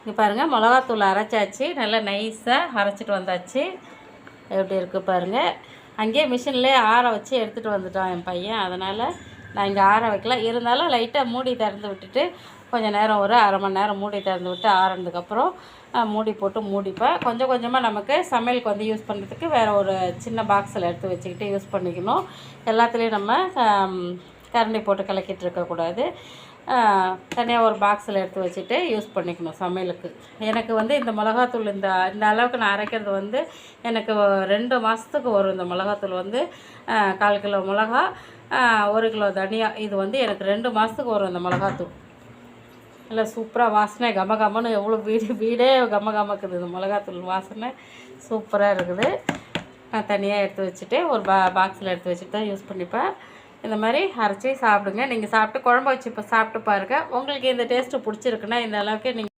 இங்கே பாருங்கள், மிளகாத்தூள் அரைச்சாச்சு, நல்லா நைஸாக அரைச்சிட்டு வந்தாச்சு. எப்படி இருக்குது பாருங்கள். அங்கேயே மிஷின்லேயே ஆற வச்சு எடுத்துகிட்டு வந்துட்டான் என் பையன். அதனால் நான் இங்கே ஆற வைக்கல. இருந்தாலும் லைட்டாக மூடி திறந்து விட்டுட்டு கொஞ்சம் நேரம் ஒரு அரை மணி நேரம் மூடி திறந்து விட்டு ஆறுனதுக்கப்புறம் மூடி போட்டு மூடிப்பேன். கொஞ்சம் கொஞ்சமாக நமக்கு சமையலுக்கு வந்து யூஸ் பண்ணுறதுக்கு வேறு ஒரு சின்ன பாக்ஸில் எடுத்து வச்சுக்கிட்டு யூஸ் பண்ணிக்கணும். எல்லாத்துலேயும் நம்ம கரண்டி போட்டு கலக்கிட்டு இருக்கக்கூடாது. தனியாக ஒரு பாக்ஸில் எடுத்து வச்சுட்டு யூஸ் பண்ணிக்கணும் சமையலுக்கு. எனக்கு வந்து இந்த மிளகாத்தூள் இந்த அளவுக்கு நான் அரைக்கிறது வந்து எனக்கு 2 மாதத்துக்கு வரும். இந்த மிளகாத்தூள் வந்து 1/4 கிலோ மிளகா, 1 கிலோ தனியா, இது வந்து எனக்கு 2 மாதத்துக்கு வரும் இந்த மிளகாத்தூள். நல்லா சூப்பராக வாசனை கமகமன்னு, எவ்வளோ வீடே கமகமக்குது. இந்த மிளகாத்தூள் வாசனை சூப்பராக இருக்குது. நான் தனியாக எடுத்து வச்சுட்டு ஒரு பாக்ஸில் எடுத்து வச்சுட்டு தான் யூஸ் பண்ணிப்பேன். இந்த மாதிரி அரைச்சி சாப்பிடுங்க. நீங்கள் சாப்பிட்டு குழம்பு வச்சு இப்போ சாப்பிட்டு பாருங்கள். உங்களுக்கு இந்த டேஸ்ட்டு பிடிச்சிருக்குன்னா இந்த அளவுக்கு நீங்கள்